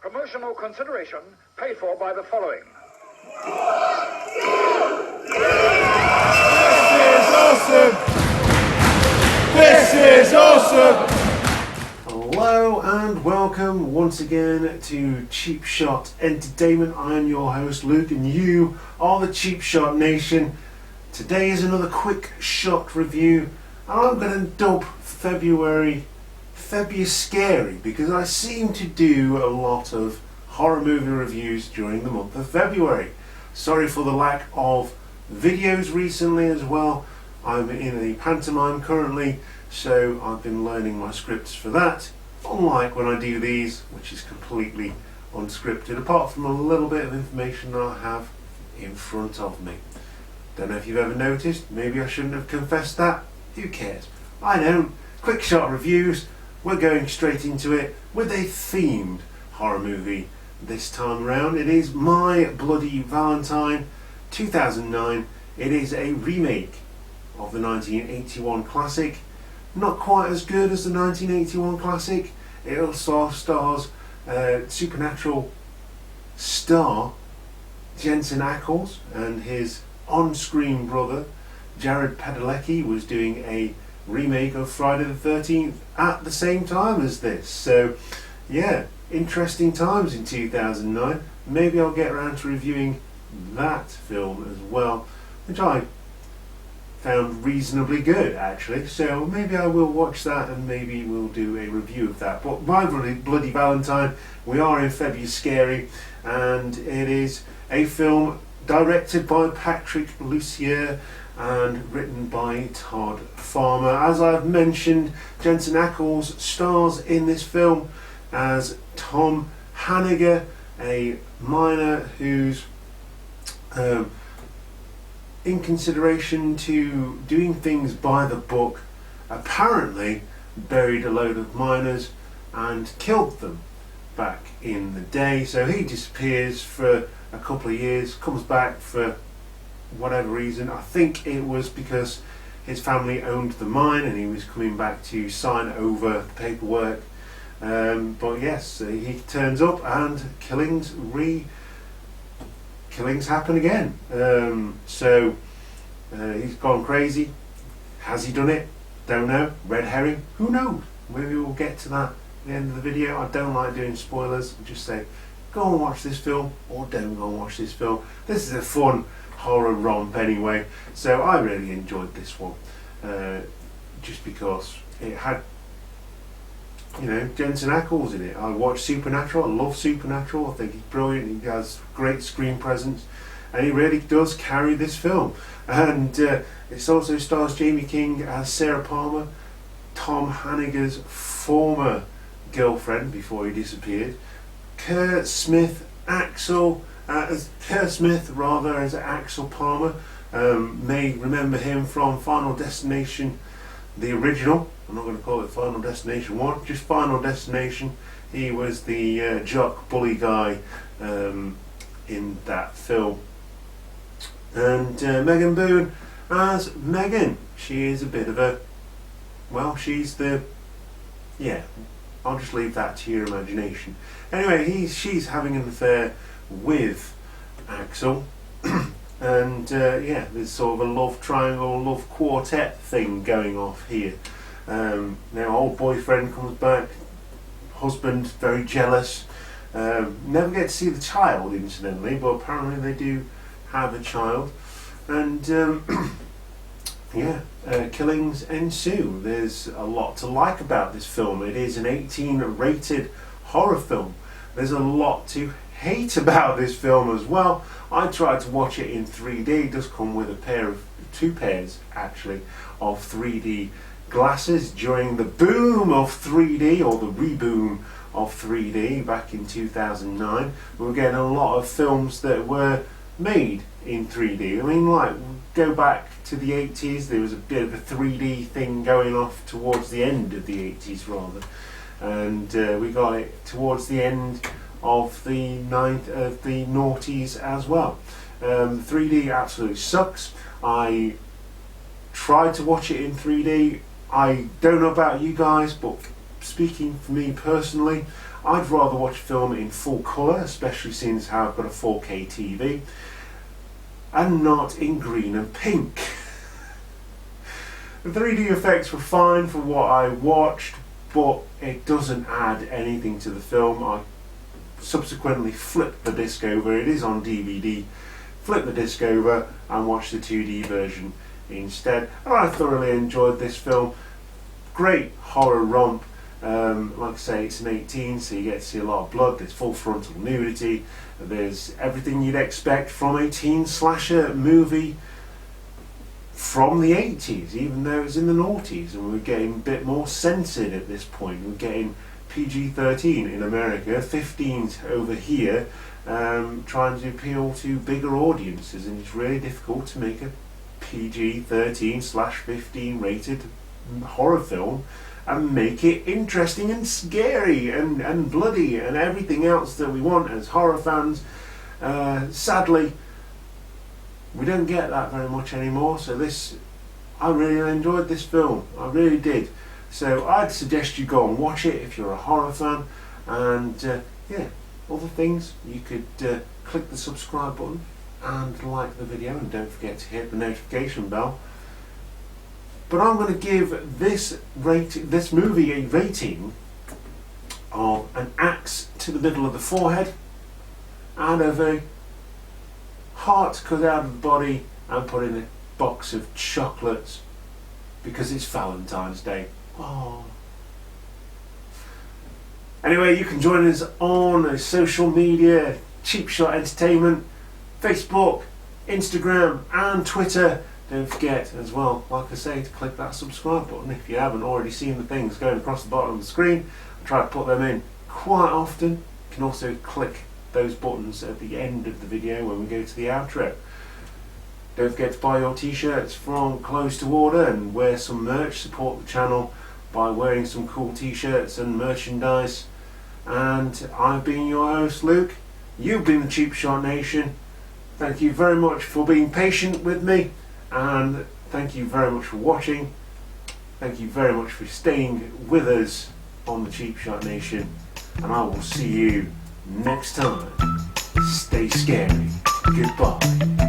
Promotional consideration paid for by the following. This is awesome! Hello and welcome once again to Cheap Shot Entertainment. I am your host Luke and you are the Cheap Shot Nation. Today is another quick shot review and I'm going to dub February Scary because I seem to do a lot of horror movie reviews during the month of February. Sorry for the lack of videos recently as well. I'm in a pantomime currently, so I've been learning my scripts for that, unlike when I do these, which is completely unscripted, apart from a little bit of information that I have in front of me. Don't know if you've ever noticed, maybe I shouldn't have confessed that, who cares? I don't. Quick shot reviews, we're going straight into it with a themed horror movie this time around. It is My Bloody Valentine 2009. It is a remake of the 1981 classic. Not quite as good as the 1981 classic. It also stars Supernatural star Jensen Ackles, and his on-screen brother Jared Padalecki was doing a remake of Friday the 13th at the same time as this. So yeah, interesting times in 2009. Maybe I'll get around to reviewing that film as well, which I found reasonably good actually, so maybe I will watch that and maybe we'll do a review of that. But My Bloody Valentine, we are in February Scary, and it is a film directed by Patrick Lussier and written by Todd Farmer. As I've mentioned, Jensen Ackles stars in this film as Tom Hanniger, a miner who's in consideration to doing things by the book, apparently buried a load of miners and killed them back in the day. So he disappears for a couple of years, comes back for whatever reason. I think it was because his family owned the mine and he was coming back to sign over the paperwork. But yes, he turns up and killings happen again. So he's gone crazy. Has he done it? Don't know. Red herring? Who knows? Maybe we'll get to that at the end of the video. I don't like doing spoilers. I just say go and watch this film or don't go and watch this film. This is a fun horror romp anyway, so I really enjoyed this one, just because it had, you know, Jensen Ackles in it. I watched Supernatural. I love Supernatural. I think he's brilliant. He has great screen presence, and he really does carry this film. And it also stars Jamie King as Sarah Palmer, Tom Hanniger's former girlfriend before he disappeared. Kurt Smith as Axel Palmer. May remember him from Final Destination, the original. I'm not going to call it Final Destination 1, just Final Destination. He was the jock bully guy in that film. And Megan Boone as Megan. She is a bit of a, well, she's the, yeah, I'll just leave that to your imagination. Anyway, she's having an affair with Axel. And yeah, there's sort of a love triangle, love quartet thing going off here. Now old boyfriend comes back, husband very jealous. Never get to see the child incidentally, but apparently they do have a child. And yeah, killings ensue. There's a lot to like about this film. It is an 18 rated horror film. There's a lot to hate about this film as well. I tried to watch it in 3D. It does come with two pairs actually of 3D glasses during the boom of 3D, or the reboom of 3D back in 2009. We were getting a lot of films that were made in 3D. I mean, like, go back to the 80s, there was a bit of a 3D thing going off towards the end of the 80s rather, and we got it towards the end of the noughties as well. 3D absolutely sucks. I tried to watch it in 3D. I don't know about you guys, but speaking for me personally, I'd rather watch a film in full colour, especially seeing as how I've got a 4K TV, and not in green and pink. The 3D effects were fine for what I watched, but it doesn't add anything to the film. I subsequently flipped the disc over, it is on DVD, flipped the disc over and watched the 2D version instead. And I thoroughly enjoyed this film. Great horror romp. Like I say, it's an 18, so you get to see a lot of blood, there's full frontal nudity, there's everything you'd expect from a teen slasher movie from the 80s, even though it was in the noughties, and we're getting a bit more censored at this point. We're getting PG-13 in America, 15s over here, trying to appeal to bigger audiences, and it's really difficult to make a PG-13/15 rated horror film and make it interesting and scary and bloody and everything else that we want as horror fans. Sadly, we don't get that very much anymore, so I really enjoyed this film, I really did. So I'd suggest you go and watch it if you're a horror fan, and yeah, other things, you could click the subscribe button and like the video, and don't forget to hit the notification bell. But I'm going to give this movie a rating of an axe to the middle of the forehead and of a heart cut out of the body and put in a box of chocolates because it's Valentine's Day. Oh. Anyway, you can join us on social media, Cheap Shot Entertainment, Facebook, Instagram and Twitter. Don't forget as well, like I say, to click that subscribe button if you haven't already seen the things going across the bottom of the screen. I try to put them in quite often. You can also click those buttons at the end of the video when we go to the outro. Don't forget to buy your t-shirts from Close to Order and wear some merch. Support the channel by wearing some cool t-shirts and merchandise. And I've been your host, Luke. You've been the Cheap Shot Nation. Thank you very much for being patient with me, and thank you very much for watching. Thank you very much for staying with us on the Cheap Shot Nation, and I will see you next time. Stay scary. Goodbye.